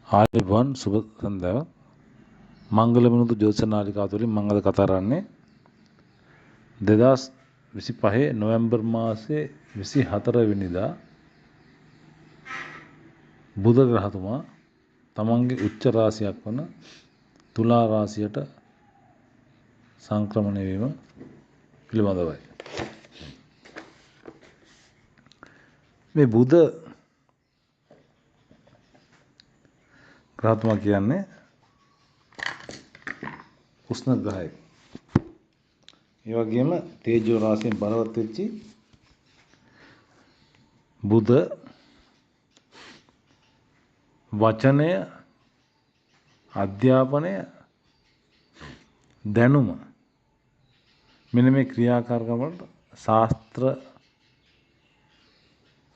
ආයුබෝවන් සුබ සන්ධ්‍යාවක්. මංගල මිනිත්තු ජ්‍යොතිෂ නාලිකාව තුළින් මම අද කතා කරන්නේ 2025 නොවැම්බර් මාසයේ 24 වෙනිදා බුධ ග්‍රහතුමා තමන්ගේ උච්ච රාශියක් වන තුලා රාශියට සංක්‍රමණය වීම පිළිබඳවයි. මේ බුධ ග්‍රහතුමා කියන්නේ උෂ්ණ ග්‍රහයෙක්. ඒ වගේම තේජෝ රාශියෙන් බලවත් වෙච්චි බුධ වචනය, අධ්‍යාපනය, දැනුම මෙන්න මේ ක්‍රියාකාරකම් වලට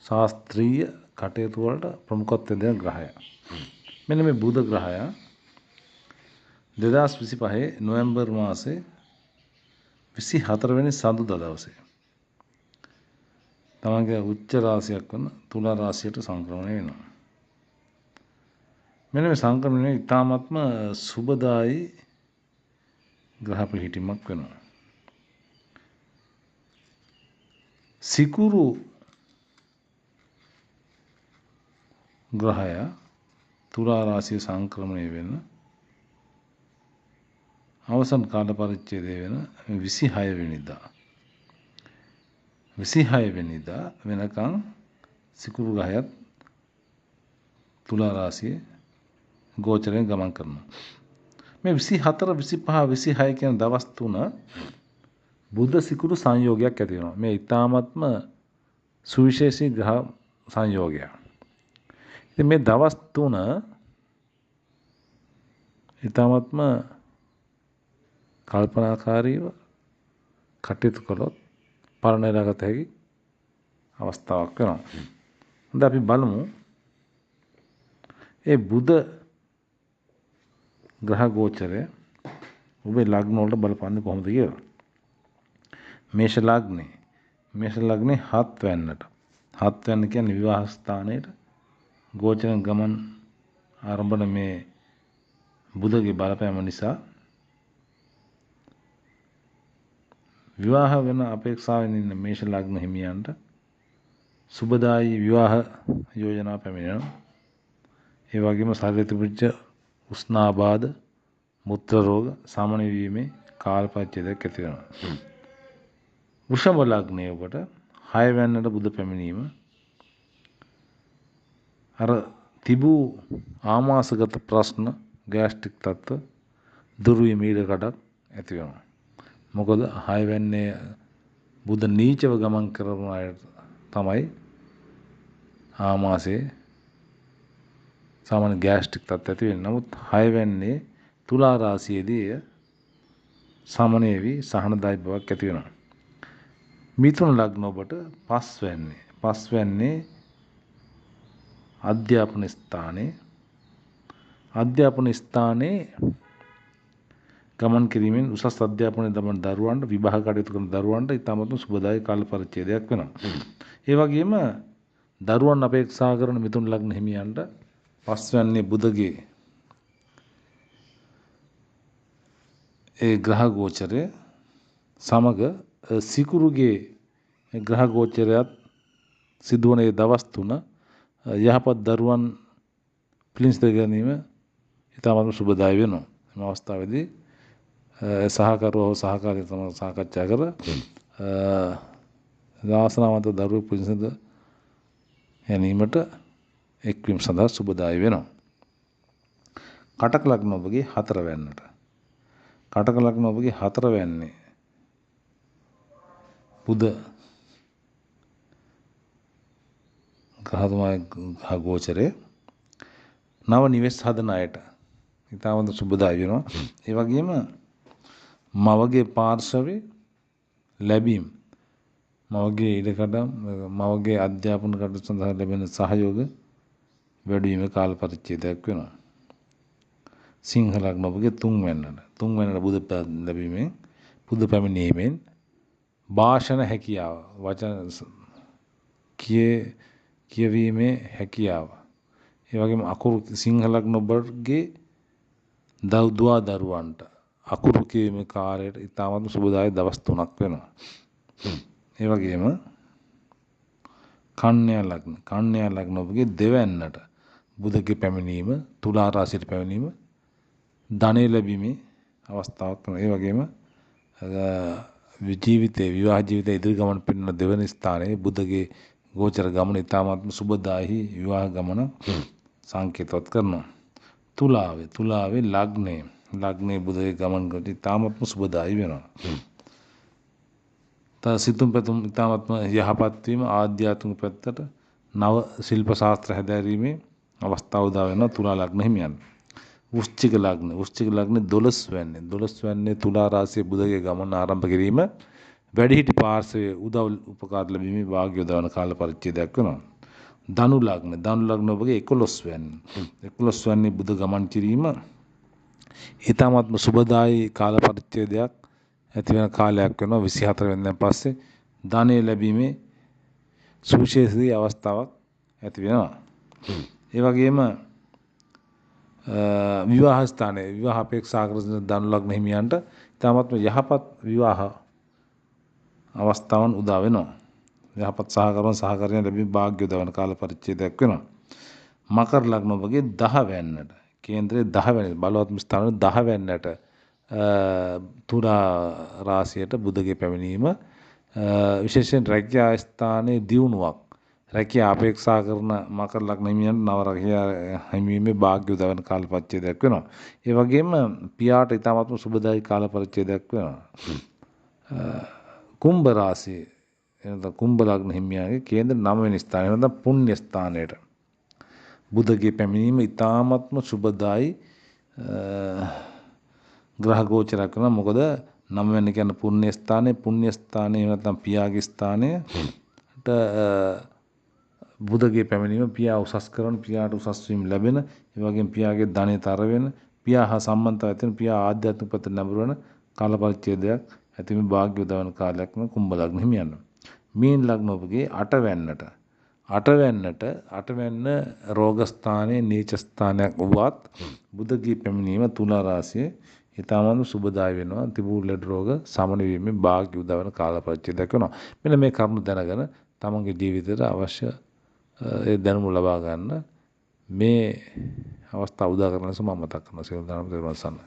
ශාස්ත්‍රීය කටයුතු වලට ප්‍රමුඛත්වය දෙන ග්‍රහය. මෙන්න මේ බුධ ග්‍රහය 2025 නොවැම්බර් මාසේ 24 වෙනි සඳුදා දවසේ තමන්ගේ උච්ච රාශියක් වන තුලා රාශියට සංක්‍රමණය වෙනවා. මෙන්න මේ සංක්‍රමණය ඉතාමත්ම සුබදායි ග්‍රහ පිහිටීමක් වෙනවා. සිකුරු ග්‍රහය තුලා රාශිය සංක්‍රමණය වෙන අවසන් කාල පරිච්ඡේදය වෙන 26 වෙනිදා 26 වෙනිදා වෙනකන් සිකුරු ග්‍රහයත් තුලා රාශියේ ගෝචරයෙන් ගමන් කරනවා. මේ 24 25 26 කියන දවස් තුන බුධ සිකුරු සංයෝගයක් ඇති වෙනවා. මේ ඊ타ත්ම සුවිශේෂී ග්‍රහ සංයෝගයක්. ඉතින් මේ දවස් තුන ඊ타ත්ම කල්පනාකාරීව කටයුතු කළොත් පරිණාමගත හැකි අවස්ථාවක් වෙනවා. හොඳ අපි බලමු ඒ බුධ ග්‍රහ ගෝචරය ඔබේ ලග්න වලට බලපන්නේ කොහොමද කියලා. මේෂ ලග්නේ 7 වෙන්නට. 7 වෙන්න කියන්නේ විවාහ ස්ථානයේට ගෝචරයෙන් ගමන් ආරම්භන මේ බුධගේ බලපෑම නිසා විවාහ වෙන අපේක්ෂාවෙන් ඉන්න මේෂ ලග්න හිමියන්ට සුබදායි විවාහ යෝජනා පැමිණෙනවා. ඒ වගේම ශරීරය තිබිච්ච උෂ්ණාබාධ, මුත්‍ර රෝග සාමාන්‍ය වීමේ කාල පරිච්ඡේදයක් ඇති වෙනවා. වෘෂභ ලග්නයේ ඔබට 6 වෙනිදාට බුධ පැමිණීම අර තිබූ ආමාශගත ප්‍රශ්න, ගෑස්ට්‍රික් තත්ත්ව දුරු වීම ඉඩකඩක් ඇති වෙනවා. මොකද 6 වෙන්නේ බුධ නීචව ගමන් කරන අය තමයි ආමාශයේ සාමාන්‍ය ගෑස්ට්‍රික් තත්ත්ව ඇති වෙන්නේ. නමුත් 6 වෙන්නේ තුලා රාශියේදී සමනය වී සහනදායි බවක් ඇති වෙනවා. මිථුන ලග්න ඔබට 5 වෙන්නේ අධ්‍යාපන ස්ථානයේ ගමන් කිරීමෙන් උසස් අධ්‍යාපනය ලබන දරුවන්ට විභාග කටයුතු කරන දරුවන්ට ඉතාමත්ම සුබදායක කාල පරිච්ඡේදයක් වෙනවා. ඒ වගේම දරුවන් අපේක්ෂා කරන මිථුන ලග්න හිමියන්ට 5 වෙන්නේ බුධගේ ඒ ග්‍රහ ගෝචරය සමග සිකුරුගේ ග්‍රහ ගෝචරයත් සිදුවන ඒ දවස් තුන යහපත් දරුවන් පිළිසිඳ ගැනීම ඉතාමත්ම සුබදායි වෙනවා. මේ අවස්ථාවේදී සහකරුවෝ සහකාරී සමග සාකච්ඡා කර දාසනාවන්ත දරුවෙක් පිළිසිඳ ගැනීමට එක්වීම සඳහා සුබදායි වෙනවා. කටක ලග්න ඔබගේ 4 වෙන්නට. කටක ලග්න ඔබගේ 4 වෙන්නේ බුධ ග්‍රහතුමාගේ ග්‍රහ ගෝචරය නව නිවෙස් හදන අයට ඉතාමත් සුබදායි වෙනවා. ඒ වගේම මවගේ පාර්ශවයේ ලැබීම්, මවගේ ඉඩකඩම්, මවගේ අධ්‍යාපන කටයුතු සඳහා ලැබෙන සහයෝග වැඩි වීම කාල පරිච්ඡේදයක් වෙනවා. සිංහ ලග්න ඔබගේ 3 වෙනිදාට බුධ ලැබීමෙන් බුධ පැමිණීමෙන් භාෂණ හැකියාව, වචන කියවීමේ හැකියාව, ඒ වගේම අකුරු සිංහ ලග්න ඔබගේ දුවා දරුවන්ට අකුරු කියීමේ කාලයට ඉතාමත් සුබදායී දවස් 3ක් වෙනවා. ඒ වගේම කන්‍යා ලග්න ඔබගේ දෙවැන්නට බුධගේ පැමිණීම තුලා රාශියට පැමිණීම ධනෙ ලැබීමේ අවස්ථාවක් වෙනවා. ඒ වගේම විවාහ ජීවිතයේ ඉදිරි ගමන පින්න දෙවන ස්ථානයේ බුධගේ ගෝචර ගමන ඉතාමත් සුබදායී විවාහ ගමන සංකේතවත් කරනවා. තුලාවේ ලග්නේ බුධගේ ගමන් කරද්දී ඉතාමත් සුබදායී වෙනවා. සිතුම් පැතුම් ඉතාමත්ම යහපත් වීම ආධ්‍යාත්මික පැත්තට නව ශිල්ප ශාස්ත්‍ර හැදෑරීමේ අවස්ථාව උදා වෙනවා තුලා ලග්න හිමියන්. වෘශ්චික ලග්නේ 12 වැන්නේ තුලා රාශියේ බුධගේ ගමන ආරම්භ කිරීම වැඩිහිටි පාර්ශවයේ උදව් උපකාර ලැබීමේ වාග්ය යොදවන කාල පරිච්ඡේදයක් වෙනවා. ධනු ලග්න ඔබගේ 11 වැන්නේ බුධ ගමන් කිරීම ඊටාත්ම සුබදායී කාල පරිච්ඡේදයක් ඇති වෙන කාලයක් වෙනවා. 24 වෙනිදාන් පස්සේ ධනෙ ලැබීමේ සුවිශේෂී අවස්ථාවක් ඇති වෙනවා. ඒ වගේම විවාහ ස්ථානයේ විවාහ අපේක්ෂා කරන ධනු ලග්න හිමියන්ට ඉතාමත්ම යහපත් විවාහ අවස්ථාවන් උදා වෙනවා. යහපත් සහකරණ ලැබීම වාග්ය යොදවන කාල පරිච්ඡේදයක් වෙනවා. මකර ලග්න ඔබගේ 10 වැන්නට කේන්ද්‍රයේ 10 වැනි බලවත්ම ස්ථානවල 10 වැන්නට තුලා රාශියට බුධගේ පැමිණීම විශේෂයෙන් රැකියා ස්ථානයේ දියුණුවක් රැකියා අපේක්ෂා කරන මකර ලග්න හිමියන් නව රැකියා හිමීමේ වාග්ය යොදවන කාල පරිච්ඡේදයක් වෙනවා. ඒ වගේම පියාට ඉතාමත්ම සුබදායී කාල පරිච්ඡේදයක් වෙනවා. කුම්භ රාශිය එනද කුම්භ ලග්න හිමියාගේ කේන්ද්‍ර 9 වෙනි ස්ථානය එනද පුණ්‍ය ස්ථානයට බුධගේ පැමිණීම ඉතාමත්ම සුබදායී ග්‍රහ ගෝචරයක් කරනවා. මොකද 9 වෙනි කියන්නේ පුණ්‍ය ස්ථානයේ නැත්නම් පියාගේ ස්ථානයට බුධගේ පැමිණීම පියා උසස් කරන පියාට උසස් වීම ලැබෙන ඒ වගේම පියාගේ ධනෙ තර වෙන පියා හා සම්බන්ධව ඇතිවන පියා ආධ්‍යාත්මික පැත්තට නැඹුරු වෙන කාල පරිච්ඡේදයක් ඇති මේ වාග්ය උදවන කාලයක් න කුම්භ ලග්න හිමියන්. මීන ලග්න ඔබගේ 8 වැන්න රෝග ස්ථානයේ නීච ස්ථානයක් වුවත් බුධගේ පැමිණීම තුලා රාශියේ ඊටමත් සුබදායි වෙනවා. තිබූ ලෙඩ රෝග සමන වීමේ වාග්ය උදවන කාල පරිච්ඡේදයක් වෙනවා. මෙන්න මේ කරුණු දැනගෙන තමන්ගේ ජීවිතයට අවශ්‍ය ඒ දැනුම ලබා ගන්න මේ අවස්ථාව උදා කරන නිසා මම මතක් කරනවා. සියලු දෙනාම දරුවන් සරණයි.